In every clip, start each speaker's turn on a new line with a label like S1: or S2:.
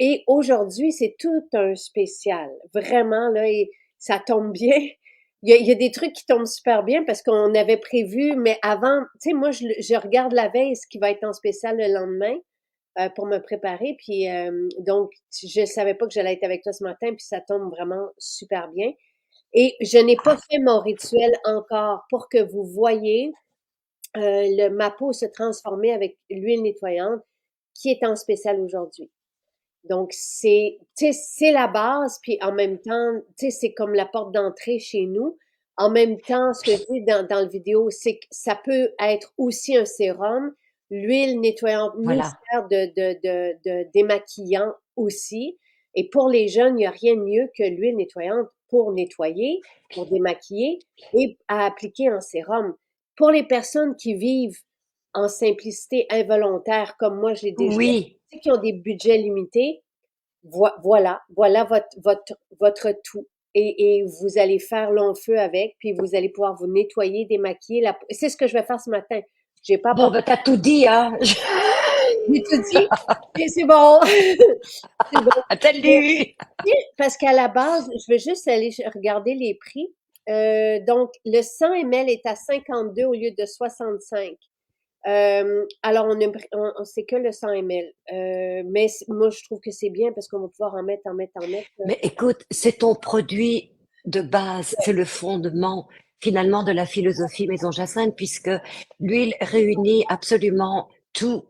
S1: Et aujourd'hui, c'est tout un spécial. Vraiment, là, et ça tombe bien. Il y a des trucs qui tombent super bien parce qu'on avait prévu, mais avant, tu sais, moi, je regarde la veille ce qui va être en spécial le lendemain pour me préparer. Puis donc, je savais pas que j'allais être avec toi ce matin, puis ça tombe vraiment super bien. Et je n'ai pas
S2: Ah,
S1: fait mon rituel encore pour que vous voyez ma peau se transformer avec l'huile nettoyante qui est en spécial aujourd'hui. Donc, tu sais, c'est la base, puis en même temps, tu sais, c'est comme la porte d'entrée chez nous. En même temps, ce que je dis dans le vidéo, c'est que ça peut être aussi un sérum. L'huile nettoyante nous
S2: voilà.
S1: sert de démaquillant aussi. Et pour les jeunes, il n'y a rien de mieux que l'huile nettoyante pour nettoyer, pour démaquiller et à appliquer en sérum. Pour les personnes qui vivent en simplicité involontaire, comme moi, je l'ai déjà
S2: Oui.
S1: qui ont des budgets limités, voilà votre tout. Et vous allez faire long feu avec, puis vous allez pouvoir vous nettoyer, démaquiller. C'est ce que je vais faire ce matin. J'ai pas
S2: Bon,
S1: apporté.
S2: ben, t'as tout dit, hein.
S1: J'ai tout dit. Et c'est bon. C'est bon. Mais,
S2: Salut!
S1: parce qu'à la base, je vais juste aller regarder les prix. Donc, le 100 ml est à 52 au lieu de 65. Alors, c'est que le 100 ml. Mais moi, je trouve que c'est bien parce qu'on va pouvoir en mettre, en mettre, en mettre.
S2: Mais écoute, c'est ton produit de base, c'est le fondement finalement de la philosophie Maison Jacinthe, puisque l'huile réunit absolument tout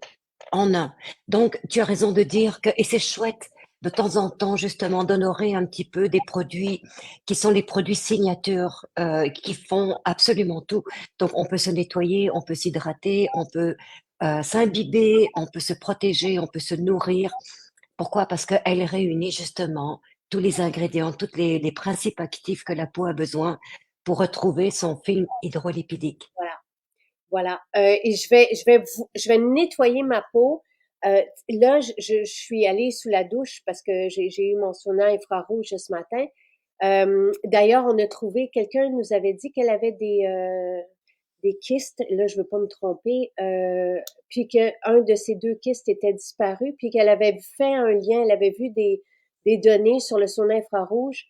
S2: en un. Donc, tu as raison de dire que, et c'est chouette de temps en temps justement d'honorer un petit peu des produits qui sont les produits signatures, qui font absolument tout. Donc, on peut se nettoyer, on peut s'hydrater, on peut s'imbiber, on peut se protéger, on peut se nourrir. Pourquoi? Parce qu'elle réunit justement tous les ingrédients, tous les principes actifs que la peau a besoin pour retrouver son film hydrolipidique.
S1: Voilà. Voilà. Et je vais nettoyer ma peau. Là, je suis allée sous la douche parce que j'ai eu mon sauna infrarouge ce matin. D'ailleurs, on a trouvé, quelqu'un nous avait dit qu'elle avait des kystes. Là, je veux pas me tromper. Puis qu'un de ces deux kystes était disparu, puis qu'elle avait fait un lien, elle avait vu des données sur le sauna infrarouge.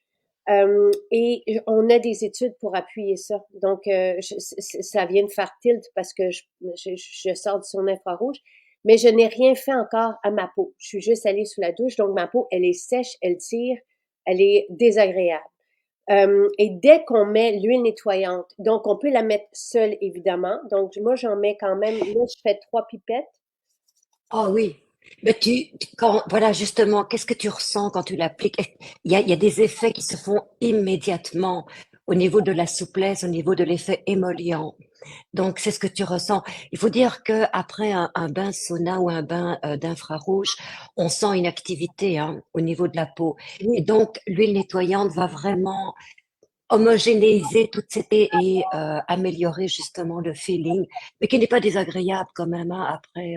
S1: Et on a des études pour appuyer ça. Donc, ça vient de faire tilt parce que je sors du son infrarouge, mais je n'ai rien fait encore à ma peau. Je suis juste allée sous la douche, donc ma peau, elle est sèche, elle tire, elle est désagréable. Et dès qu'on met l'huile nettoyante, donc on peut la mettre seule, évidemment. Donc, moi, j'en mets quand même, là, je fais 3 pipettes.
S2: Oh oui. Mais quand, voilà, justement, qu'est-ce que tu ressens quand tu l'appliques? Il y a des effets qui se font immédiatement au niveau de la souplesse, au niveau de l'effet émollient. Donc, c'est ce que tu ressens. Il faut dire que après un bain sauna ou un bain d'infrarouge, on sent une activité, hein, au niveau de la peau. Et
S1: Oui.
S2: donc, l'huile nettoyante va vraiment homogénéiser toute cette et améliorer justement le feeling, mais qui n'est pas désagréable quand même, hein, après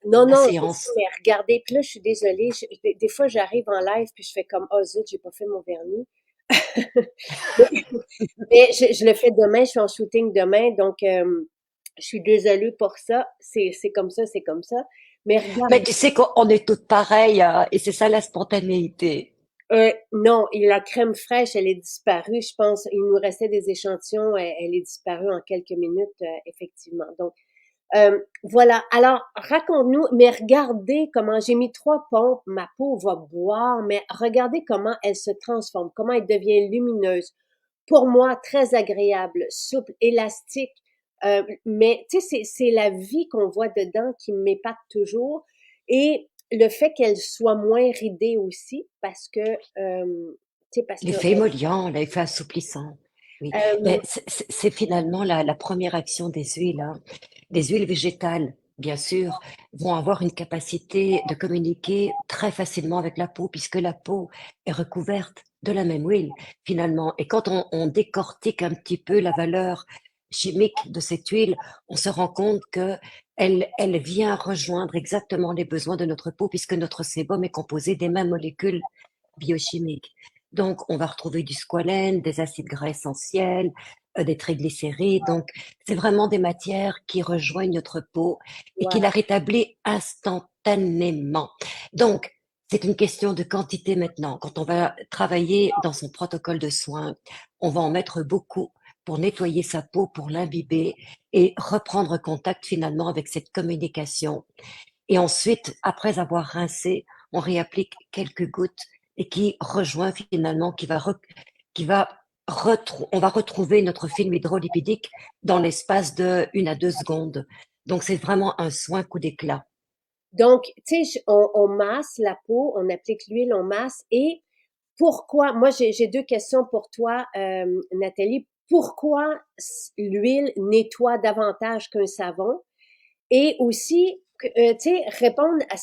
S1: Non,
S2: la
S1: non, je sais,
S2: séance.
S1: mais regardez, puis là, je suis désolée. Des fois, j'arrive en live, puis je fais comme, oh zut, j'ai pas fait mon vernis. Mais je le fais demain, je suis en shooting demain, donc je suis désolée pour ça. C'est comme ça, c'est comme ça. Mais
S2: Mais
S1: regarde,
S2: tu sais qu'on est toutes pareilles, hein, et c'est ça la spontanéité.
S1: non, et la crème fraîche, elle est disparue. Je pense, il nous restait des échantillons, elle est disparue en quelques minutes, effectivement. Donc, voilà. Alors, raconte-nous, mais regardez comment j'ai mis 3 pompes, ma peau va boire, mais regardez comment elle se transforme, comment elle devient lumineuse. Pour moi, très agréable, souple, élastique. Mais tu sais, c'est la vie qu'on voit dedans qui m'épate toujours. Et le fait qu'elle soit moins ridée aussi, parce que, tu sais, parce que,
S2: L'effet émollient, l'effet assouplissant. Oui, mais
S1: euh,
S2: c'est finalement la première action des huiles, hein. Les huiles végétales, bien sûr, vont avoir une capacité de communiquer très facilement avec la peau, puisque la peau est recouverte de la même huile, finalement. Et quand on décortique un petit peu la valeur chimique de cette huile, on se rend compte que elle vient rejoindre exactement les besoins de notre peau, puisque notre sébum est composé des mêmes molécules biochimiques. Donc, on va retrouver du squalène, des acides gras essentiels, des triglycérides. Donc, c'est vraiment des matières qui rejoignent notre peau et qui
S1: voilà.
S2: la rétablissent instantanément. Donc, c'est une question de quantité maintenant. Quand on va travailler dans son protocole de soins, on va en mettre beaucoup pour nettoyer sa peau, pour l'imbiber et reprendre contact finalement avec cette communication. Et ensuite, après avoir rincé, on réapplique quelques gouttes et qui rejoint finalement, qui va on va retrouver notre film hydrolipidique dans l'espace de 1 à 2 secondes. Donc c'est vraiment un soin coup d'éclat.
S1: Donc, tu sais, on masse la peau, on applique l'huile, on masse. Et pourquoi, moi j'ai deux questions pour toi, Nathalie. Pourquoi l'huile nettoie davantage qu'un savon? Et aussi, tu sais, répondre à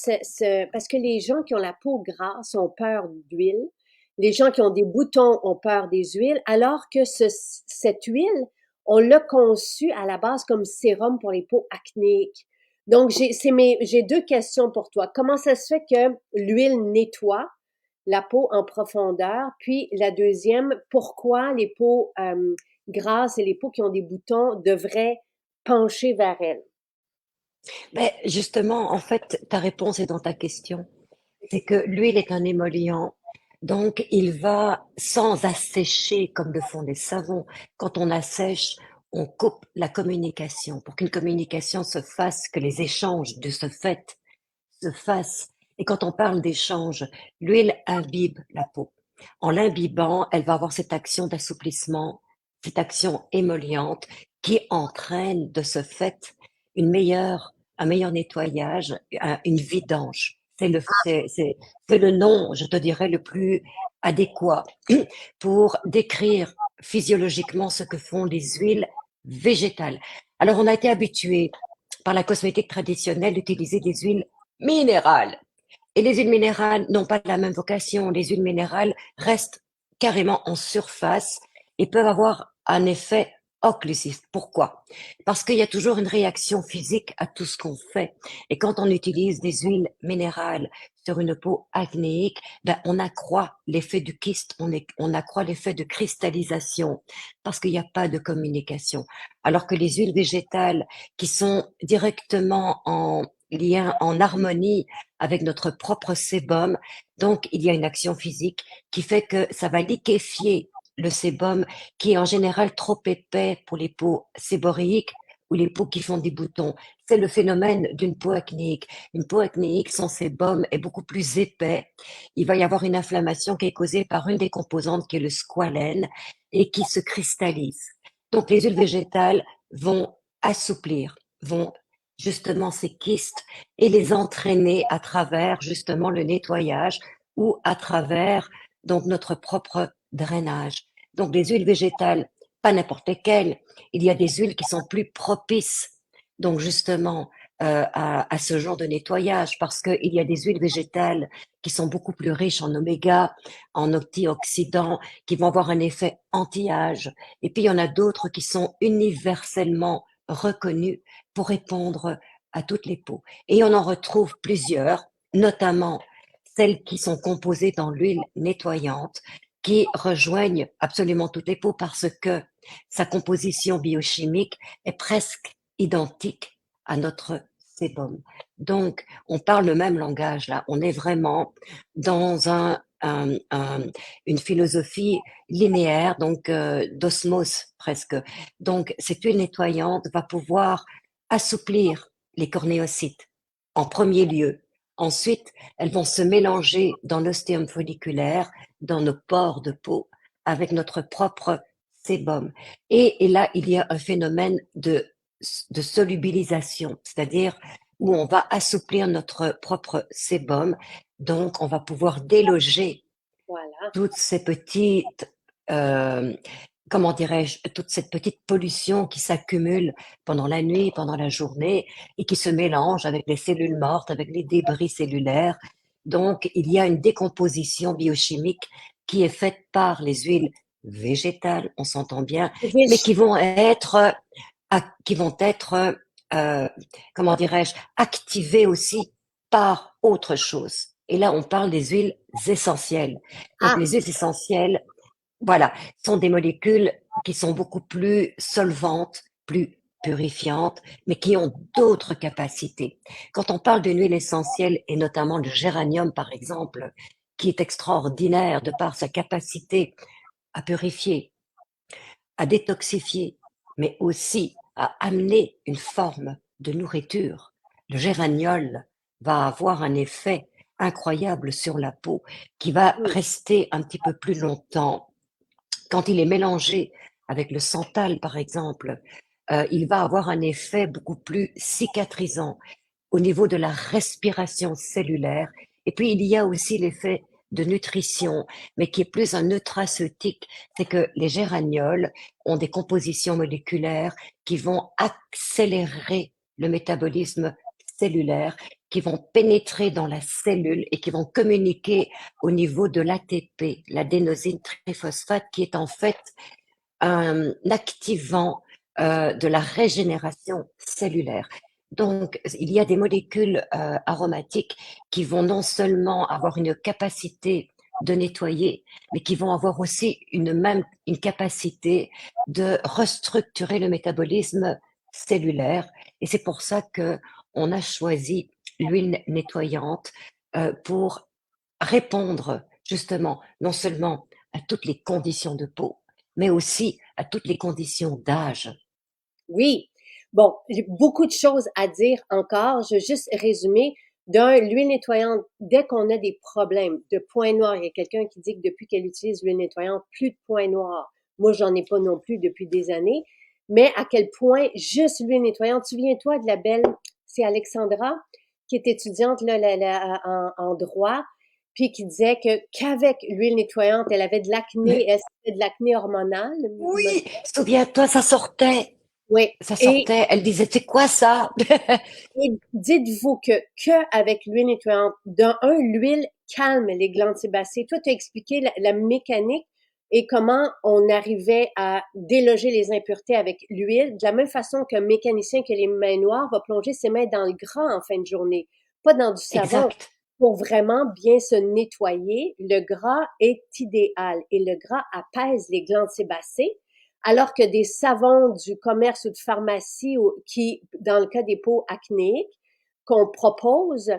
S1: parce que les gens qui ont la peau grasse ont peur d'huile. Les gens qui ont des boutons ont peur des huiles, alors que cette huile, on l'a conçue à la base comme sérum pour les peaux acnéiques. Donc, j'ai deux questions pour toi. Comment ça se fait que l'huile nettoie la peau en profondeur? Puis la deuxième, pourquoi les peaux grasses et les peaux qui ont des boutons devraient pencher vers elles?
S2: Mais justement, en fait, ta réponse est dans ta question. C'est que l'huile est un émollient. Donc, il va, sans assécher comme le font les savons, quand on assèche, on coupe la communication. Pour qu'une communication se fasse, que les échanges de ce fait se fassent. Et quand on parle d'échange, l'huile imbibe la peau. En l'imbibant, elle va avoir cette action d'assouplissement, cette action émolliente qui entraîne de ce fait un meilleur nettoyage, une vidange. C'est le nom, je te dirais, le plus adéquat pour décrire physiologiquement ce que font les huiles végétales. Alors, on a été habitué par la cosmétique traditionnelle d'utiliser des huiles minérales. Et les huiles minérales n'ont pas la même vocation. Les huiles minérales restent carrément en surface et peuvent avoir un effet occlusif. Pourquoi? Parce qu'il y a toujours une réaction physique à tout ce qu'on fait. Et quand on utilise des huiles minérales sur une peau acnéique, ben, on accroît l'effet du kyste, on accroît l'effet de cristallisation parce qu'il n'y a pas de communication. Alors que les huiles végétales qui sont directement en lien, en harmonie avec notre propre sébum. Donc, il y a une action physique qui fait que ça va liquéfier le sébum qui est en général trop épais pour les peaux séboréiques ou les peaux qui font des boutons. C'est le phénomène d'une peau acnéique. Une peau acnéique, son sébum est beaucoup plus épais. Il va y avoir une inflammation qui est causée par une des composantes qui est le squalène et qui se cristallise. Donc, les huiles végétales vont assouplir, vont justement ces kystes et les entraîner à travers justement le nettoyage ou à travers donc notre propre drainage. Donc les huiles végétales, pas n'importe lesquelles. Il y a des huiles qui sont plus propices donc justement à ce genre de nettoyage parce qu'il y a des huiles végétales qui sont beaucoup plus riches en oméga, en antioxydants, qui vont avoir un effet anti-âge. Et puis il y en a d'autres qui sont universellement reconnues pour répondre à toutes les peaux. Et on en retrouve plusieurs, notamment celles qui sont composées dans l'huile nettoyante, qui rejoignent absolument toutes les peaux parce que sa composition biochimique est presque identique à notre sébum. Donc, on parle le même langage là. On est vraiment dans une philosophie linéaire, donc d'osmose presque. Donc, cette huile nettoyante va pouvoir assouplir les cornéocytes en premier lieu. Ensuite, elles vont se mélanger dans l'ostéum folliculaire, dans nos pores de peau, avec notre propre sébum. Et là, il y a un phénomène de solubilisation, c'est-à-dire où on va assouplir notre propre sébum. Donc, on va pouvoir déloger
S1: Voilà.
S2: toutes ces petites, euh, comment dirais-je, toute cette petite pollution qui s'accumule pendant la nuit, pendant la journée, et qui se mélange avec les cellules mortes, avec les débris cellulaires. Donc, il y a une décomposition biochimique qui est faite par les huiles végétales, on s'entend bien, mais qui vont être, euh, comment dirais-je, activées aussi par autre chose. Et là, on parle des huiles essentielles. Donc,
S1: Ah,
S2: les huiles essentielles, voilà, sont des molécules qui sont beaucoup plus solvantes, plus purifiantes, mais qui ont d'autres capacités. Quand on parle d'une huile essentielle, et notamment le géranium par exemple, qui est extraordinaire de par sa capacité à purifier, à détoxifier, mais aussi à amener une forme de nourriture. Le géraniol va avoir un effet incroyable sur la peau qui va
S1: Mmh.
S2: rester un petit peu plus longtemps. Quand il est mélangé avec le santal, par exemple, il va avoir un effet beaucoup plus cicatrisant au niveau de la respiration cellulaire. Et puis, il y a aussi l'effet de nutrition, mais qui est plus un nutraceutique. C'est que les géraniol ont des compositions moléculaires qui vont accélérer le métabolisme cellulaire, qui vont pénétrer dans la cellule et qui vont communiquer au niveau de l'ATP, l'adénosine triphosphate, qui est en fait un activant de la régénération cellulaire. Donc, il y a des molécules aromatiques qui vont non seulement avoir une capacité de nettoyer, mais qui vont avoir aussi une capacité de restructurer le métabolisme cellulaire. Et c'est pour ça que on a choisi l'huile nettoyante pour répondre justement non seulement à toutes les conditions de peau, mais aussi à toutes les conditions d'âge.
S1: Oui. Bon, j'ai beaucoup de choses à dire encore. Je vais juste résumer. D'un, l'huile nettoyante, dès qu'on a des problèmes de points noirs, il y a quelqu'un qui dit que depuis qu'elle utilise l'huile nettoyante, plus de points noirs. Moi, j'en ai pas non plus depuis des années. Mais à quel point juste l'huile nettoyante, souviens-toi de la belle, c'est Alexandra, qui est étudiante là, en droit, puis qui disait que qu'avec l'huile nettoyante, elle avait de l'acné,
S2: Mais
S1: elle c'était de l'acné hormonal.
S2: oui, souviens-toi,
S1: Oui.
S2: ça sortait, elle disait, c'est quoi ça?
S1: Et dites-vous que avec l'huile nettoyante, l'huile calme les glandes sébacées. Toi, tu as expliqué la mécanique et comment on arrivait à déloger les impuretés avec l'huile, de la même façon qu'un mécanicien qui a les mains noires va plonger ses mains dans le gras en fin de journée, pas dans du savon.
S2: Exact.
S1: Pour vraiment bien se nettoyer, le gras est idéal et le gras apaise les glandes sébacées. Alors que des savons du commerce ou de pharmacie qui, dans le cas des peaux acnéiques, qu'on propose,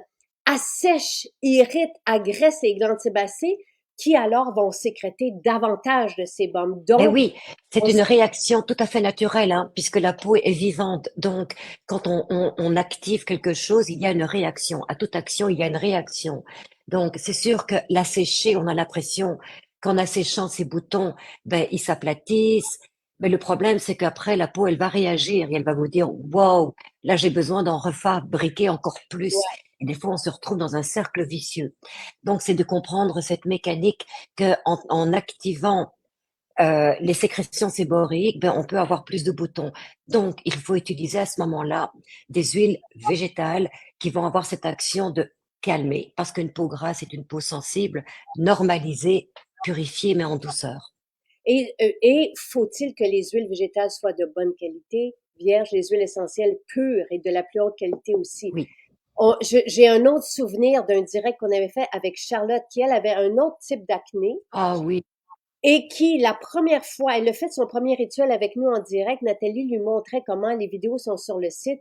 S1: assèchent, irritent, agressent les glandes sébacées qui alors vont sécréter davantage de sébum.
S2: Ben
S1: Donc,
S2: oui, c'est
S1: on
S2: une réaction tout à fait naturelle, hein, puisque la peau est vivante. Donc, quand on active quelque chose, il y a une réaction. À toute action, il y a une réaction. Donc, c'est sûr que l'assécher, on a l'impression qu'en asséchant ses boutons, ben, ils s'aplatissent. Mais le problème, c'est qu'après, la peau, elle va réagir et elle va vous dire, wow, là, j'ai besoin d'en refabriquer encore plus.
S1: ouais,
S2: Et des fois, on se retrouve dans un cercle vicieux. Donc, c'est de comprendre cette mécanique que en activant les sécrétions séboriques, ben, on peut avoir plus de boutons. Donc, il faut utiliser à ce moment-là des huiles végétales qui vont avoir cette action de calmer, parce qu'une peau grasse est une peau sensible, normalisée, purifiée, mais en douceur.
S1: et faut-il que les huiles végétales soient de bonne qualité, vierges, les huiles essentielles pures et de la plus haute qualité aussi.
S2: Oui.
S1: J'ai un autre souvenir d'un direct qu'on avait fait avec Charlotte qui, elle, avait un autre type d'acné.
S2: Ah oui.
S1: Et qui, la première fois, elle a fait son premier rituel avec nous en direct. Nathalie lui montrait comment les vidéos sont sur le site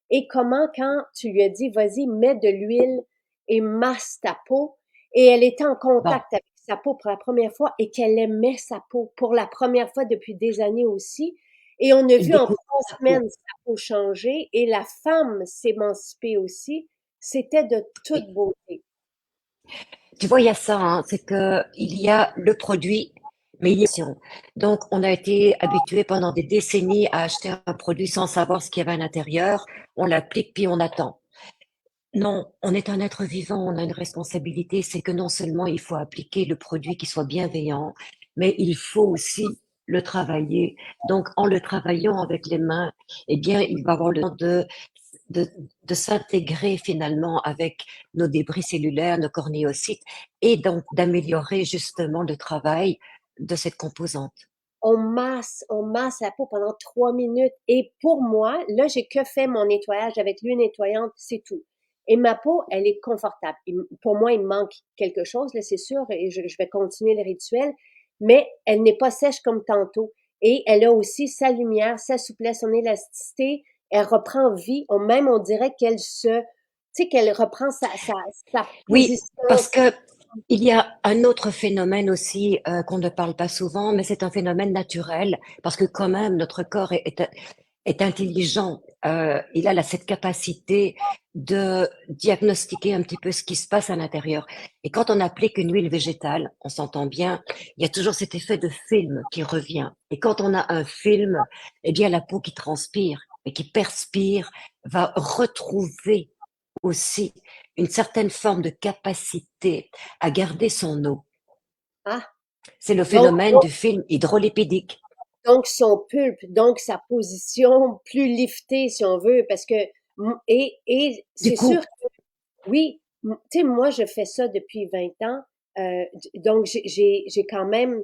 S1: et comment, quand tu lui as dit, vas-y, mets de l'huile et masse ta peau, et elle était en
S2: Bon.
S1: contact avec sa peau pour la première fois et qu'elle aimait sa peau pour la première fois depuis des années aussi. Et on a
S2: Une
S1: vu en
S2: découverte
S1: 3
S2: de
S1: semaines sa peau changer et la femme s'émanciper aussi. C'était de
S2: peau.
S1: toute beauté.
S2: Tu vois, il y a ça, hein, c'est que il y a le produit, mais il y a l'action. Donc, on a été habitué pendant des décennies à acheter un produit sans savoir ce qu'il y avait à l'intérieur. On l'applique puis on attend. Non, on est un être vivant, on a une responsabilité. C'est que non seulement il faut appliquer le produit qui soit bienveillant, mais il faut aussi le travailler. Donc, en le travaillant avec les mains, eh bien, il va avoir le temps de, de s'intégrer finalement avec nos débris cellulaires, nos cornéocytes, et donc d'améliorer justement le travail de cette composante.
S1: On masse la peau pendant 3 minutes. Et pour moi, là, j'ai que fait mon nettoyage avec l'huile nettoyante, c'est tout. Et ma peau, elle est confortable. Pour moi, il me manque quelque chose, là, c'est sûr, et je vais continuer le rituel, mais elle n'est pas sèche comme tantôt. et elle a aussi sa lumière, sa souplesse, son élasticité. Elle reprend vie. Même, on dirait qu'elle se, tu sais, qu'elle reprend sa
S2: Oui,
S1: position.
S2: parce que il y a un autre phénomène aussi qu'on ne parle pas souvent, mais c'est un phénomène naturel, parce que quand même notre corps est intelligent. Il a cette capacité de diagnostiquer un petit peu ce qui se passe à l'intérieur. Et quand on applique une huile végétale, on s'entend bien, il y a toujours cet effet de film qui revient. Et quand on a un film, eh bien la peau qui transpire et qui perspire va retrouver aussi une certaine forme de capacité à garder son eau.
S1: Ah,
S2: C'est le
S1: donc,
S2: phénomène du film hydrolipidique.
S1: donc son pulpe, donc sa position plus liftée, si on veut, parce que, et
S2: Du
S1: c'est sûr.
S2: coup,
S1: Oui, tu sais, moi, je fais ça depuis 20 ans. Donc, j'ai quand même,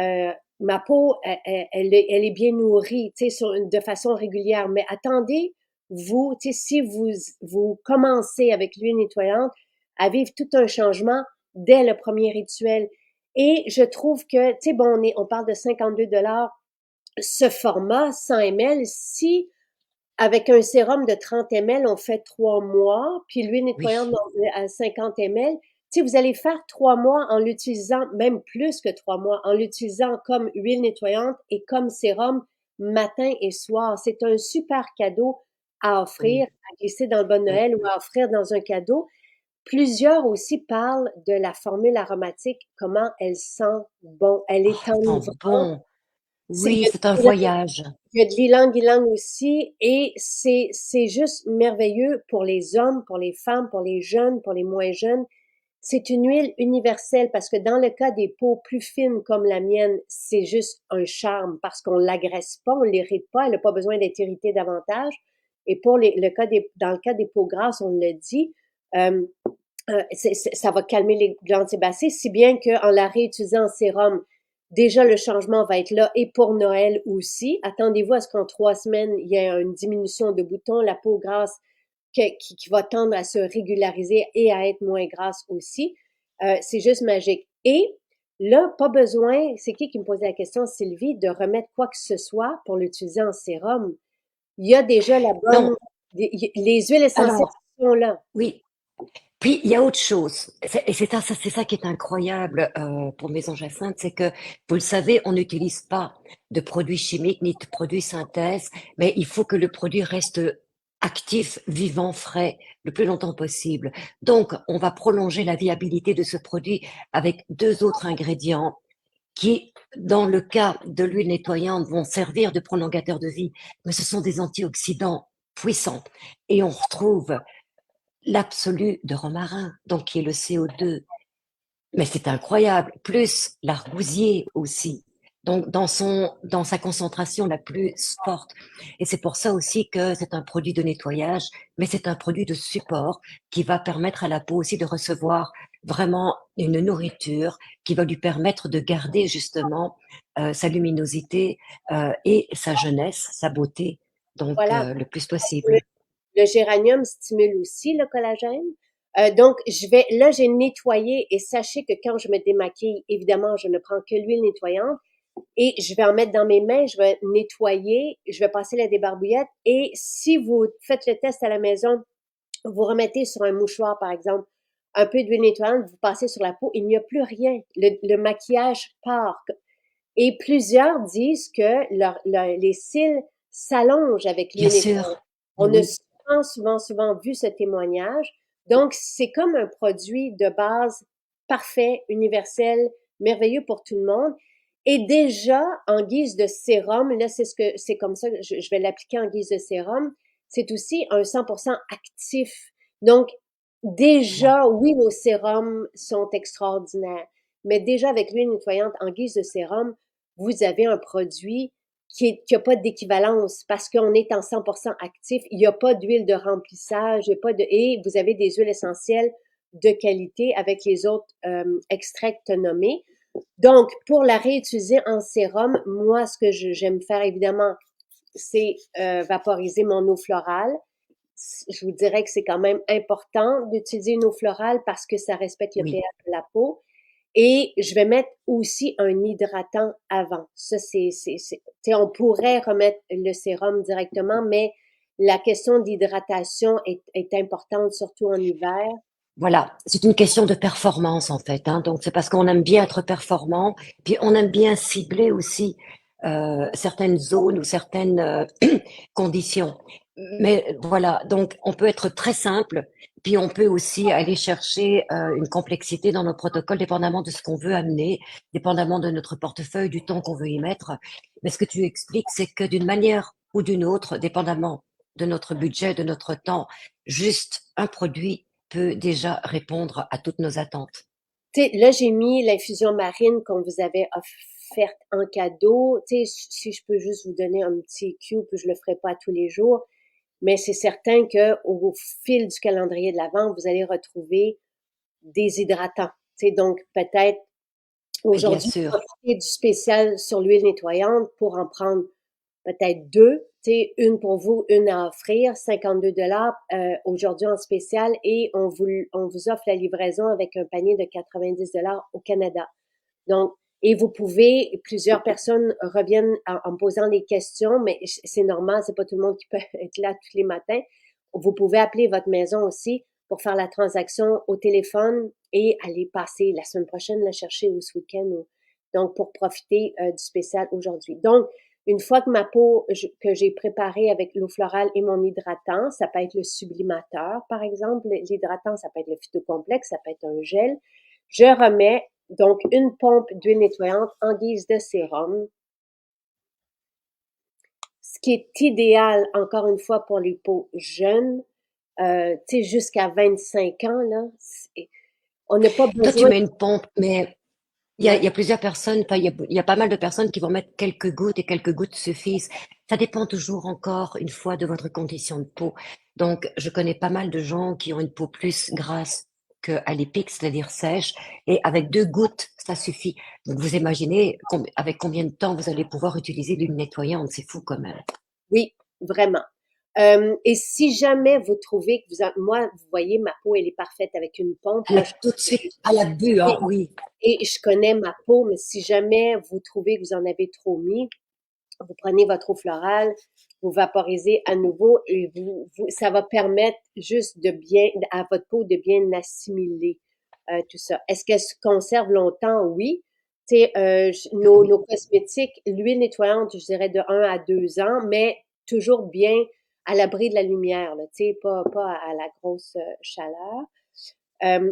S1: euh, ma peau, elle est bien nourrie, tu sais, de façon régulière. Mais attendez, vous, tu sais, si vous commencez avec l'huile nettoyante à vivre tout un changement dès le premier rituel. Et je trouve que, tu sais, bon, on parle de 52 $. Ce format 100 ml, si avec un sérum de 30 ml, on fait 3 mois, puis l'huile nettoyante
S2: oui,
S1: à 50 ml. Tu sais, vous allez faire 3 mois en l'utilisant, même plus que 3 mois, en l'utilisant comme huile nettoyante et comme sérum matin et soir. C'est un super cadeau à offrir,
S2: oui,
S1: à glisser dans le bon
S2: oui.
S1: Noël ou à offrir dans un cadeau. Plusieurs aussi parlent de la formule aromatique, comment elle sent bon. Elle
S2: Oh,
S1: est
S2: ça sent
S1: enivrante.
S2: bon.
S1: Il
S2: Oui,
S1: y a
S2: c'est un
S1: du
S2: voyage.
S1: il y a de l'ilang-ilang aussi, et c'est juste merveilleux pour les hommes, pour les femmes, pour les jeunes, pour les moins jeunes. C'est une huile universelle parce que dans le cas des peaux plus fines comme la mienne, c'est juste un charme parce qu'on l'agresse pas, on l'irrite pas, elle n'a pas besoin d'être irritée davantage. Et pour dans le cas des peaux grasses, on le dit, euh, ça va calmer les glandes sébacées, si bien qu'en la réutilisant en sérum, déjà le changement va être là et pour Noël aussi. Attendez-vous à ce qu'en 3 semaines, il y ait une diminution de boutons, la peau grasse qui va tendre à se régulariser et à être moins grasse aussi. C'est juste magique. Et là, pas besoin, c'est qui me posait la question, Sylvie, de remettre quoi que ce soit pour l'utiliser en sérum. Il y a déjà la
S2: Non,
S1: bonne, les huiles essentielles
S2: alors,
S1: sont là.
S2: oui. Puis il y a autre chose, et c'est ça qui est incroyable pour Maison Jacinthe, c'est que, vous le savez, on n'utilise pas de produits chimiques ni de produits synthèse, mais il faut que le produit reste actif, vivant, frais, le plus longtemps possible. Donc, on va prolonger la viabilité de ce produit avec deux autres ingrédients qui, dans le cas de l'huile nettoyante, vont servir de prolongateur de vie, mais ce sont des antioxydants puissants. Et on retrouve l'absolu de romarin, donc qui est le CO2. Mais c'est incroyable. Plus l'argousier aussi. Donc, dans sa concentration la plus forte. Et c'est pour ça aussi que c'est un produit de nettoyage, mais c'est un produit de support qui va permettre à la peau aussi de recevoir vraiment une nourriture qui va lui permettre de garder justement sa luminosité et sa jeunesse, sa beauté, donc
S1: Voilà.
S2: le plus possible.
S1: Le géranium stimule aussi le collagène. Donc, là, j'ai nettoyé et sachez que quand je me démaquille, évidemment, je ne prends que l'huile nettoyante et je vais en mettre dans mes mains, je vais nettoyer, je vais passer la débarbouillette et si vous faites le test à la maison, vous remettez sur un mouchoir, par exemple, un peu d'huile nettoyante, vous passez sur la peau, il n'y a plus rien. Le maquillage part. Et plusieurs disent que les cils s'allongent avec
S2: Bien
S1: l'huile nettoyante.
S2: sûr, mais
S1: On a
S2: oui.
S1: souvent vu ce témoignage. Donc, c'est comme un produit de base parfait, universel, merveilleux pour tout le monde. Et déjà, en guise de sérum, là, c'est comme ça que je vais l'appliquer en guise de sérum. C'est aussi un 100% actif. Donc,
S2: Voilà.
S1: déjà, oui, nos sérums sont extraordinaires. Mais déjà, avec l'huile nettoyante en guise de sérum, vous avez un produit qui a pas d'équivalence parce qu'on est en 100% actif. Il n'y a pas d'huile de remplissage, il y a pas et vous avez des huiles essentielles de qualité avec les autres extraits nommés. Donc, pour la réutiliser en sérum, moi, ce que j'aime faire, évidemment, c'est vaporiser mon eau florale. Je vous dirais que c'est quand même important d'utiliser une eau florale parce que ça respecte le pH
S2: Oui,
S1: de la peau. Et je vais mettre aussi un hydratant avant. Ça, sais, on pourrait remettre le sérum directement, mais la question d'hydratation est importante, surtout en hiver.
S2: Voilà, c'est une question de performance en fait, hein. Donc c'est parce qu'on aime bien être performant, puis on aime bien cibler aussi certaines zones ou certaines conditions. Mais voilà, donc on peut être très simple, puis on peut aussi aller chercher une complexité dans nos protocoles, dépendamment de ce qu'on veut amener, dépendamment de notre portefeuille, du temps qu'on veut y mettre. Mais ce que tu expliques, c'est que d'une manière ou d'une autre, dépendamment de notre budget, de notre temps, juste un produit peut déjà répondre à toutes nos attentes.
S1: Tu sais, là, j'ai mis l'infusion marine qu'on vous avait offerte en cadeau. Tu sais, si je peux juste vous donner un petit cue, puis je le ferai pas tous les jours, mais c'est certain que au fil du calendrier de l'Avent, vous allez retrouver des hydratants. Tu sais, donc peut-être
S2: Mais bien
S1: aujourd'hui,
S2: sûr,
S1: profiter du spécial sur l'huile nettoyante pour en prendre peut-être deux, tu sais, une pour vous, une à offrir, 52 aujourd'hui en spécial, et on vous offre la livraison avec un panier de 90 au Canada. Donc, et vous pouvez, plusieurs personnes reviennent en me posant des questions, mais c'est normal, c'est pas tout le monde qui peut être là tous les matins. Vous pouvez appeler votre maison aussi pour faire la transaction au téléphone et aller passer la semaine prochaine la chercher ou ce week-end. Donc, pour profiter du spécial aujourd'hui. Donc, une fois que ma peau que j'ai préparée avec l'eau florale et mon hydratant, ça peut être le sublimateur, par exemple. L'hydratant, ça peut être le phytocomplexe, ça peut être un gel. Je remets donc une pompe d'huile nettoyante en guise de sérum, ce qui est idéal, encore une fois, pour les peaux jeunes, tu sais, jusqu'à 25 ans, là. On n'a pas
S2: toi tu
S1: besoin.
S2: mets une pompe, mais il
S1: Ouais.
S2: y a plusieurs personnes, enfin il y a pas mal de personnes qui vont mettre quelques gouttes et quelques gouttes suffisent. Ça dépend toujours encore une fois de votre condition de peau. Donc je connais pas mal de gens qui ont une peau plus grasse qu'à l'épique, c'est-à-dire sèche, et avec 2 gouttes, ça suffit. Donc vous imaginez avec combien de temps vous allez pouvoir utiliser l'huile nettoyante, c'est fou quand même.
S1: Oui, vraiment. Et si jamais vous trouvez que moi, vous voyez, ma peau, elle est parfaite avec une pompe, là,
S2: Tout de suite à la bu, hein,
S1: et,
S2: oui.
S1: et je connais ma peau, mais si jamais vous trouvez que vous en avez trop mis, vous prenez votre eau florale, vous vaporisez à nouveau et ça va permettre juste à votre peau de bien assimiler tout ça. Est-ce qu'elle se conserve longtemps? Oui. Tu sais,
S2: Ah oui.
S1: nos cosmétiques, l'huile nettoyante, je dirais de 1 à 2 ans, mais toujours bien à l'abri de la lumière, là, tu sais, pas à la grosse chaleur.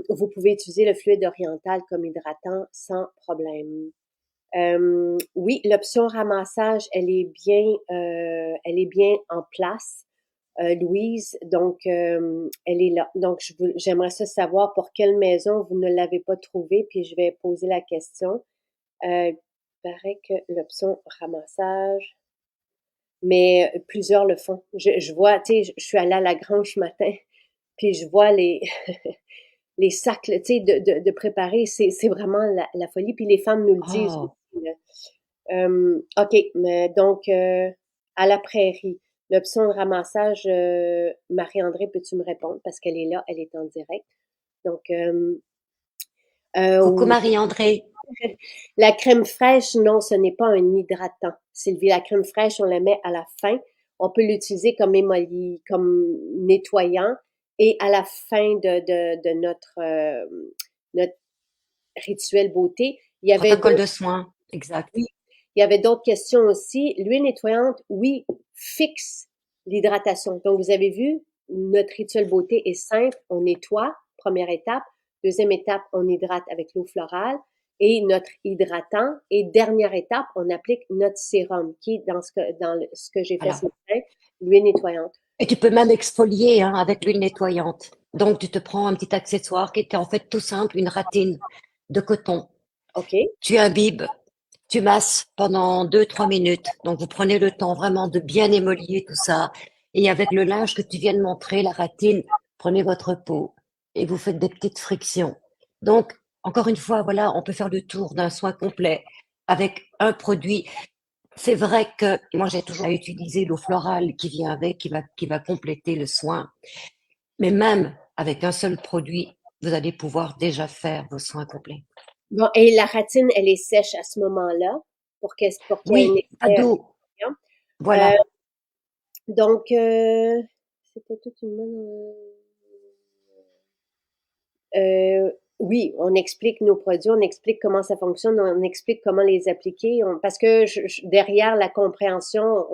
S1: Vous pouvez utiliser le fluide oriental comme hydratant sans problème. Oui, l'option ramassage, elle est bien en place, Louise. Donc, elle est là. Donc, j'aimerais ça savoir pour quelle maison vous ne l'avez pas trouvée, puis je vais poser la question. Il paraît que l'option ramassage, mais plusieurs le font. Je vois, tu sais, je suis allée à la grange ce matin, puis je vois les sacs, tu sais, de préparer, c'est vraiment la folie. Puis les femmes nous le disent
S2: Oh,
S1: aussi, là. OK, mais donc, à la prairie, l'option de ramassage, Marie-André, peux-tu me répondre? Parce qu'elle est là, elle est en direct. Donc,
S2: coucou
S1: oui.
S2: Marie-André.
S1: La crème fraîche, non, ce n'est pas un hydratant. Sylvie, la crème fraîche, on la met à la fin. On peut l'utiliser comme comme nettoyant et à la fin de notre rituel beauté. Il y avait
S2: Protocole
S1: d'autres
S2: de soins, exact.
S1: Oui, il y avait d'autres questions aussi. L'huile nettoyante, oui, fixe l'hydratation. Donc, vous avez vu, notre rituel beauté est simple. On nettoie, première étape. Deuxième étape, on hydrate avec l'eau florale et notre hydratant. Et dernière étape, on applique notre sérum, qui est ce que j'ai fait
S2: Voilà.
S1: ce matin, l'huile nettoyante.
S2: Et tu peux même exfolier hein, avec l'huile nettoyante. Donc, tu te prends un petit accessoire qui était en fait tout simple, une ratine de coton.
S1: OK?
S2: Tu imbibes, tu masses pendant 2, 3 minutes. Donc, vous prenez le temps vraiment de bien émollier tout ça. Et avec le linge que tu viens de montrer, la ratine, prenez votre peau et vous faites des petites frictions. Donc, encore une fois, voilà, on peut faire le tour d'un soin complet avec un produit. C'est vrai que moi, j'ai toujours utilisé l'eau florale qui vient avec, qui va compléter le soin. Mais même avec un seul produit, vous allez pouvoir déjà faire vos soins complets.
S1: Bon, et la ratine, elle est sèche à ce moment-là pour qu'elle ait un
S2: Oui, pas
S1: effet.
S2: d'eau.
S1: Euh,
S2: Voilà.
S1: donc, c'était toute une bonne... oui, on explique nos produits, on explique comment ça fonctionne, on explique comment les appliquer, parce que derrière la compréhension,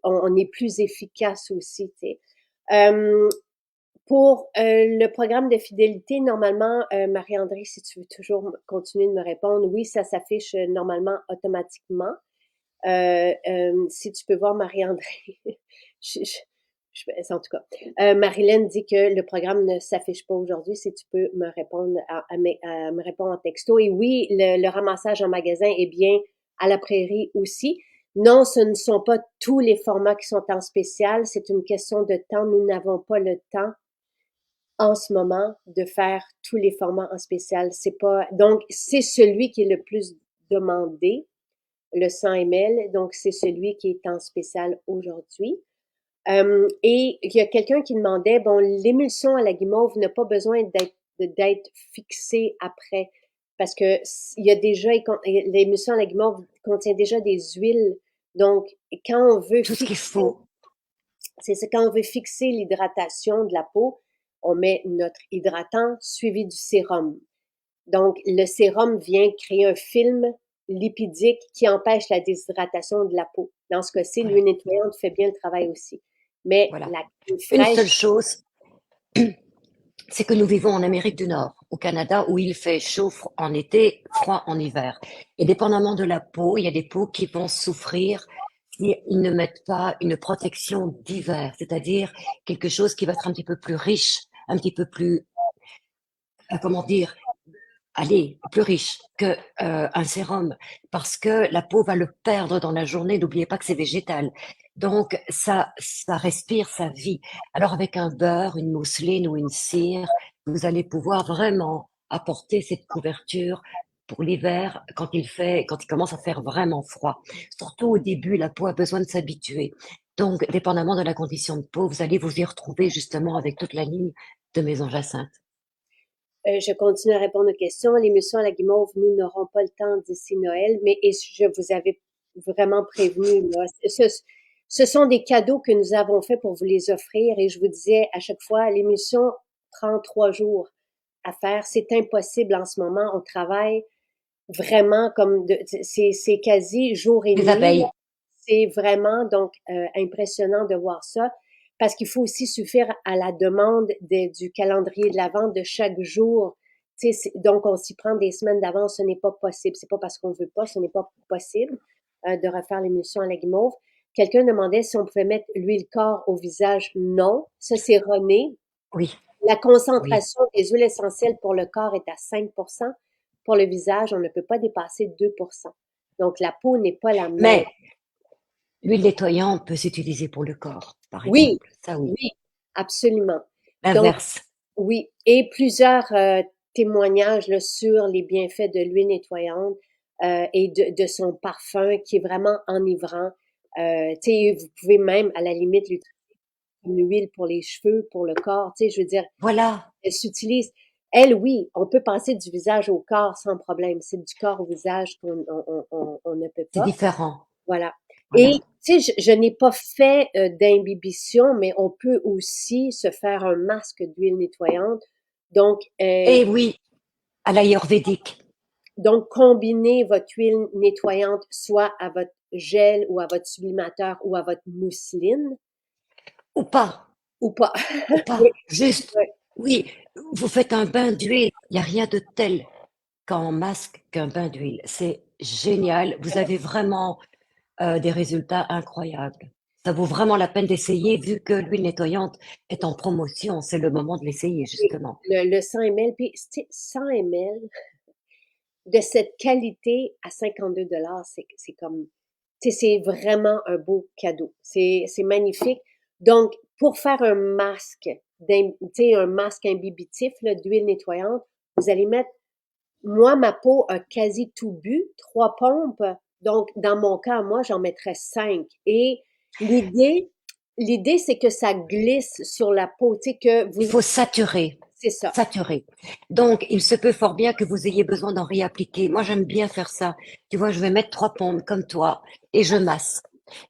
S1: on est plus efficace aussi. Tu sais. Euh, pour le programme de fidélité, normalement, Marie-André, si tu veux toujours continuer de me répondre, oui, ça s'affiche normalement automatiquement. Si tu peux voir Marie-André, je, je, en tout cas, Marilyn dit que le programme ne s'affiche pas aujourd'hui. Si tu peux me répondre me répondre en texto. Et oui, le ramassage en magasin est bien à la prairie aussi. Non, ce ne sont pas tous les formats qui sont en spécial. C'est une question de temps. Nous n'avons pas le temps en ce moment de faire tous les formats en spécial. C'est pas donc c'est celui qui est le plus demandé, le 100 ml. Donc c'est celui qui est en spécial aujourd'hui. Et il y a quelqu'un qui demandait, bon, l'émulsion à la guimauve n'a pas besoin d'être fixée après, parce que il y a déjà, l'émulsion à la guimauve contient déjà des huiles. Donc, quand on veut
S2: Tout ce qu'il
S1: fixer,
S2: faut.
S1: c'est ça, quand on veut fixer l'hydratation de la peau, on met notre hydratant suivi du sérum. Donc, le sérum vient créer un film lipidique qui empêche la déshydratation de la peau. Dans ce cas-ci,
S2: Voilà.
S1: l'huile nettoyante fait bien le travail aussi. Mais
S2: Voilà.
S1: la crème
S2: Une seule
S1: fraîche,
S2: chose, c'est que nous vivons en Amérique du Nord, au Canada, où il fait chaud en été, froid en hiver. Et dépendamment de la peau, il y a des peaux qui vont souffrir si ils ne mettent pas une protection d'hiver, c'est-à-dire quelque chose qui va être un petit peu plus riche, un petit peu plus, comment dire, allez, plus riche que un sérum, parce que la peau va le perdre dans la journée. N'oubliez pas que c'est végétal, donc ça respire sa vie. Alors avec un beurre, une mousseline ou une cire, vous allez pouvoir vraiment apporter cette couverture pour l'hiver quand il commence à faire vraiment froid. Surtout au début, la peau a besoin de s'habituer. Donc, dépendamment de la condition de peau, vous allez vous y retrouver justement avec toute la ligne de Maison Jacinthe.
S1: je continue à répondre aux questions. L'émission à la guimauve, nous n'aurons pas le temps d'ici Noël, mais et je vous avais vraiment prévenu. Là. Ce sont des cadeaux que nous avons faits pour vous les offrir et je vous disais à chaque fois, l'émission prend 3 jours à faire. C'est impossible en ce moment. On travaille vraiment c'est quasi jour et
S2: Les
S1: nuit.
S2: abeilles,
S1: C'est vraiment donc impressionnant de voir ça parce qu'il faut aussi suffire à la demande du calendrier de la vente de chaque jour. Donc, on s'y prend des semaines d'avance, ce n'est pas possible. C'est pas parce qu'on veut pas, ce n'est pas possible de refaire l'émission à la guimauve. Quelqu'un demandait si on pouvait mettre l'huile corps au visage. Non, ça c'est René.
S2: oui,
S1: La
S2: oui.
S1: concentration des huiles essentielles pour le corps est à 5. Pour le visage, on ne peut pas dépasser 2. Donc, la peau n'est pas la même.
S2: Mais l'huile nettoyante peut s'utiliser pour le corps, par
S1: Oui,
S2: exemple. Ça, oui.
S1: oui, absolument. Donc,
S2: L'inverse.
S1: oui, et plusieurs témoignages là, sur les bienfaits de l'huile nettoyante et de son parfum qui est vraiment enivrant. Tu sais, vous pouvez même, à la limite, l'utiliser comme huile pour les cheveux, pour le corps. Tu sais, je veux dire,
S2: Voilà.
S1: elle s'utilise. Elle, oui, on peut passer du visage au corps sans problème. C'est du corps au visage qu'on on ne peut
S2: C'est
S1: pas.
S2: différent.
S1: Voilà. Et
S2: Voilà.
S1: tu sais, je n'ai pas fait d'imbibition, mais on peut aussi se faire un masque d'huile nettoyante. Donc,
S2: Et oui, à l'ayurvédique.
S1: donc combinez votre huile nettoyante soit à votre gel ou à votre sublimateur ou à votre mousseline
S2: Ou pas.
S1: ou pas.
S2: Ou
S1: Oui,
S2: pas. Juste.
S1: oui,
S2: Oui, vous faites un bain d'huile. Il n'y a rien de tel qu'en masque qu'un bain d'huile. C'est génial. Vous avez vraiment des résultats incroyables. Ça vaut vraiment la peine d'essayer vu que l'huile nettoyante est en promotion. C'est le moment de l'essayer,
S1: oui.
S2: justement.
S1: Le 100 ml, puis 100 ml de cette qualité à 52 c'est comme, tu sais, c'est vraiment un beau cadeau. C'est magnifique. Donc, pour faire un masque, tu sais, un masque imbibitif d'huile nettoyante, vous allez mettre, moi, ma peau a quasi tout bu, 3 pompes. Donc, dans mon cas, moi, j'en mettrais 5. Et l'idée, l'idée, c'est que ça glisse sur la peau, tu sais, que
S2: Il
S1: vous,
S2: faut saturer.
S1: c'est ça.
S2: Saturé. Donc, il se peut fort bien que vous ayez besoin d'en réappliquer. Moi, j'aime bien faire ça. Tu vois, je vais mettre 3 pompes comme toi et je masse.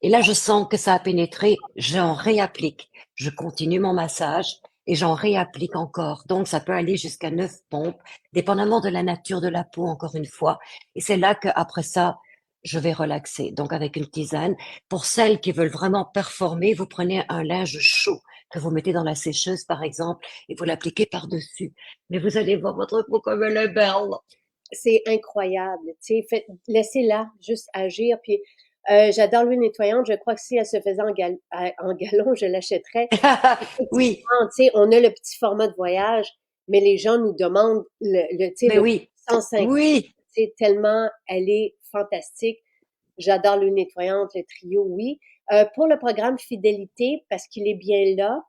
S2: Et là, je sens que ça a pénétré, j'en réapplique. Je continue mon massage et j'en réapplique encore. Donc, ça peut aller jusqu'à 9 pompes, dépendamment de la nature de la peau, encore une fois. Et c'est là qu'après ça, je vais relaxer. Donc, avec une tisane. Pour celles qui veulent vraiment performer, vous prenez un linge chaud que vous mettez dans la sécheuse, par exemple, et vous l'appliquez par-dessus. Mais vous allez voir votre peau comme elle est belle.
S1: C'est incroyable, tu sais, laissez-la juste agir. Puis j'adore l'huile nettoyante. Je crois que si elle se faisait en galon, je l'achèterais.
S2: Oui,
S1: Effectivement, tu sais, on a le petit format de voyage, mais les gens nous demandent tu sais,
S2: mais
S1: le
S2: oui,
S1: 150.
S2: oui.
S1: Tu sais, tellement elle est fantastique. J'adore l'huile nettoyante, le trio, oui. Pour le programme fidélité, parce qu'il est bien là,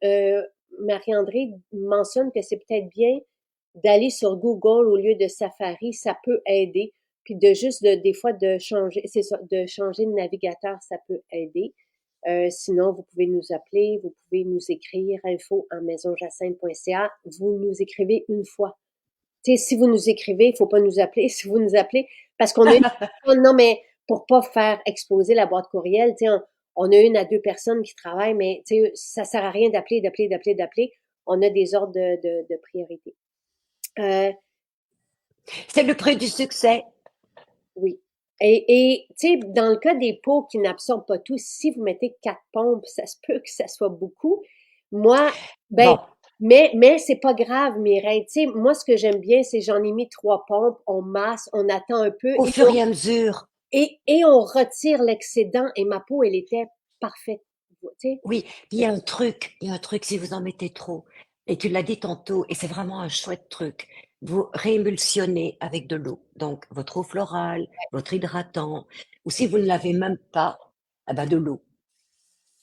S1: euh, Marie-André mentionne que c'est peut-être bien d'aller sur Google au lieu de Safari, ça peut aider. Puis de juste des fois de changer, c'est ça, de changer de navigateur, ça peut aider. Sinon, vous pouvez nous appeler, vous pouvez nous écrire info@maisonjacinthe.ca. Vous nous écrivez une fois. Tu sais, si vous nous écrivez, il faut pas nous appeler. Si vous nous appelez, parce qu'on a non, mais pour pas faire exploser la boîte courriel, tu sais, on a une à deux personnes qui travaillent, mais tu sais, ça sert à rien d'appeler. On a des ordres de priorité. Euh,
S2: C'est le prix du succès.
S1: oui. Et tu sais, dans le cas des pots qui n'absorbent pas tout, si vous mettez 4 pompes, ça se peut que ça soit beaucoup. Moi, ben,
S2: Bon,
S1: mais c'est pas grave, Mireille. Tu sais, moi, ce que j'aime bien, c'est j'en ai mis 3 pompes, on masse, on attend un peu
S2: au fur et à mesure,
S1: et on retire l'excédent et ma peau, elle était parfaite. Tu sais,
S2: oui, il y a un truc si vous en mettez trop. Et tu l'as dit tantôt, et c'est vraiment un chouette truc. Vous réémulsionnez avec de l'eau. Donc, votre eau florale, votre hydratant, ou si vous ne l'avez même pas, eh ben de l'eau.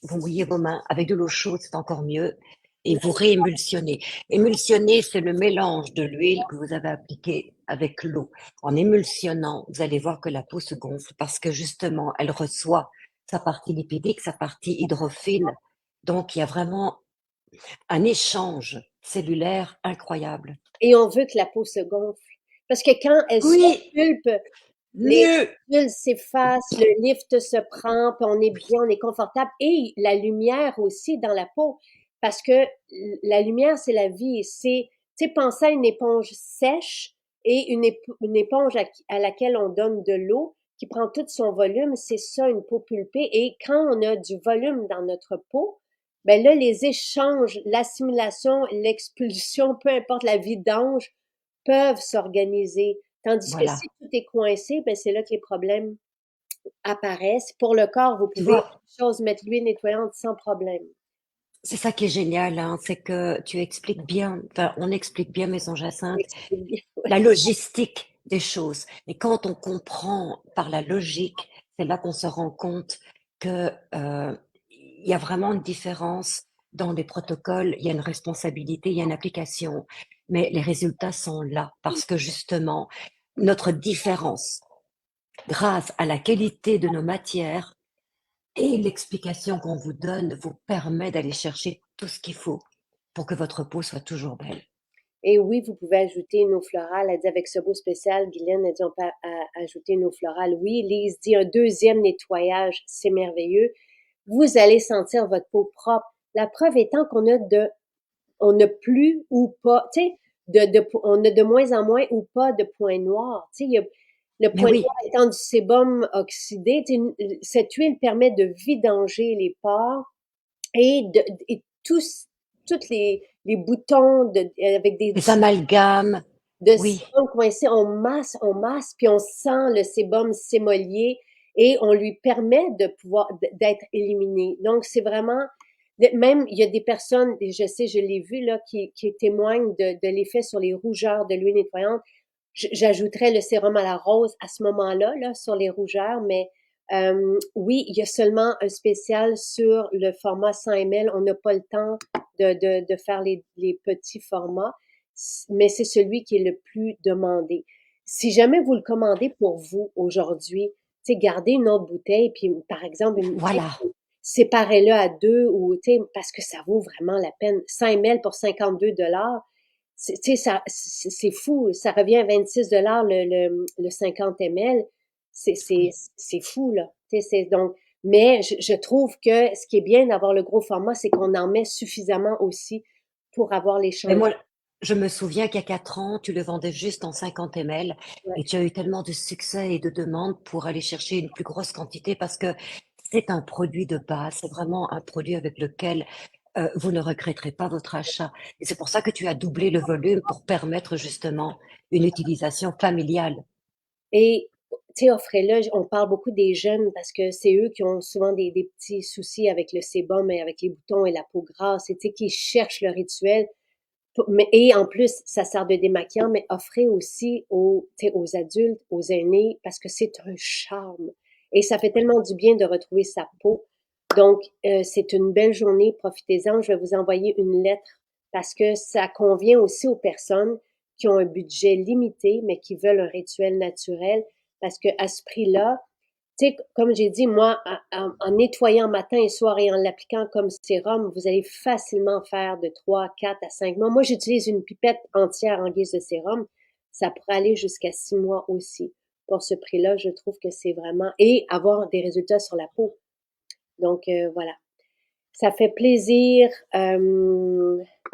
S2: Vous mouillez vos mains avec de l'eau chaude, c'est encore mieux. Et vous réémulsionnez. Émulsionner, c'est le mélange de l'huile que vous avez appliqué avec l'eau. En émulsionnant, vous allez voir que la peau se gonfle parce que justement, elle reçoit sa partie lipidique, sa partie hydrophile. Donc, il y a vraiment un échange cellulaire incroyable.
S1: et on veut que la peau se gonfle. Parce que quand elle
S2: Oui,
S1: surpulpe, les
S2: mieux.
S1: bulles s'effacent, le lift se prend, puis on est bien, on est confortable. Et la lumière aussi dans la peau, parce que la lumière, c'est la vie. C'est, tu sais, pensez à une éponge sèche et une éponge à laquelle on donne de l'eau qui prend tout son volume. C'est ça, une peau pulpée. Et quand on a du volume dans notre peau, ben là, les échanges, l'assimilation, l'expulsion, peu importe la vidange, peuvent s'organiser. Tandis que
S2: Voilà.
S1: si tout est coincé, ben c'est là que les problèmes apparaissent. Pour le corps, vous
S2: Tu
S1: pouvez,
S2: vois,
S1: chose, mettre l'huile nettoyante sans problème.
S2: c'est ça qui est génial, hein, c'est que tu expliques bien, enfin, on explique bien Maison
S1: On
S2: Jacinthe
S1: explique bien.
S2: la logistique des choses. Et quand on comprend par la logique, c'est là qu'on se rend compte que il y a vraiment une différence dans les protocoles, il y a une responsabilité, il y a une application, mais les résultats sont là parce que justement, notre différence, grâce à la qualité de nos matières et l'explication qu'on vous donne, vous permet d'aller chercher tout ce qu'il faut pour que votre peau soit toujours belle.
S1: Et oui, vous pouvez ajouter une eau florale. Elle dit avec ce beau spécial, Guylaine a dit on peut ajouter une eau florale. Oui, Lise dit un deuxième nettoyage, c'est merveilleux. Vous allez sentir votre peau propre. La preuve étant on n'a plus ou pas, tu sais, on a de moins en moins ou pas de points noirs. Tu sais, le
S2: Mais
S1: point
S2: oui,
S1: noir étant du sébum oxydé, tu sais, cette huile permet de vidanger les pores et toutes les boutons avec
S2: les amalgames,
S1: de
S2: oui.
S1: sébum coincé, on masse, puis on sent le sébum s'émolier et on lui permet de pouvoir d'être éliminé. Donc, c'est vraiment, même, il y a des personnes, et je sais, je l'ai vu, là, qui témoignent de l'effet sur les rougeurs de l'huile nettoyante. J'ajouterais le sérum à la rose à ce moment-là, là, sur les rougeurs, mais oui, il y a seulement un spécial sur le format 100 ml. On n'a pas le temps de faire les petits formats, mais c'est celui qui est le plus demandé. Si jamais vous le commandez pour vous aujourd'hui, tu sais, gardez une autre bouteille, puis par exemple,
S2: Voilà.
S1: séparez-le à deux ou, tu sais, parce que ça vaut vraiment la peine. 100 ml pour 52 $. Tu sais, c'est fou. Ça revient à 26 $ le 50 ml. C'est, c'est,
S2: Oui.
S1: c'est fou, là. Tu sais, donc, Mais je trouve que ce qui est bien d'avoir le gros format, c'est qu'on en met suffisamment aussi pour avoir les
S2: Mais
S1: changements.
S2: moi, je me souviens qu'il y a 4 ans, tu le vendais juste en 50 ml
S1: Ouais.
S2: et tu as eu tellement de succès et de demandes pour aller chercher une plus grosse quantité parce que c'est un produit de base, c'est vraiment un produit avec lequel vous ne regretterez pas votre achat. Et c'est pour ça que tu as doublé le volume pour permettre justement une utilisation familiale.
S1: Et, tu sais, offrez-le, on parle beaucoup des jeunes parce que c'est eux qui ont souvent des petits soucis avec le sébum et avec les boutons et la peau grasse, et tu sais, qui cherchent le rituel. Mais, et en plus, ça sert de démaquillant, mais offrez aussi aux, tu sais, aux adultes, aux aînés, parce que c'est un charme. Et ça fait tellement du bien de retrouver sa peau. Donc, c'est une belle journée, profitez-en. Je vais vous envoyer une lettre parce que ça convient aussi aux personnes qui ont un budget limité, mais qui veulent un rituel naturel. Parce que à ce prix-là, tu sais, comme j'ai dit, moi, en nettoyant matin et soir et en l'appliquant comme sérum, vous allez facilement faire de 3, 4 à 5 mois. Moi, j'utilise une pipette entière en guise de sérum. Ça pourrait aller jusqu'à 6 mois aussi. Pour ce prix-là, je trouve que c'est vraiment... Et avoir des résultats sur la peau. Donc, voilà. Ça fait plaisir.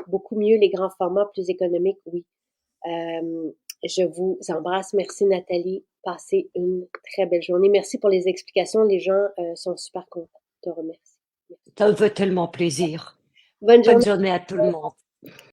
S1: Beaucoup mieux les grands formats, plus économiques, oui. Je vous embrasse. Merci Nathalie. Passez une très belle journée. Merci pour les explications. Les gens sont super contents. Je te remercie.
S2: Ça me fait tellement plaisir.
S1: Bonne
S2: Bonne
S1: journée.
S2: journée à tout le monde.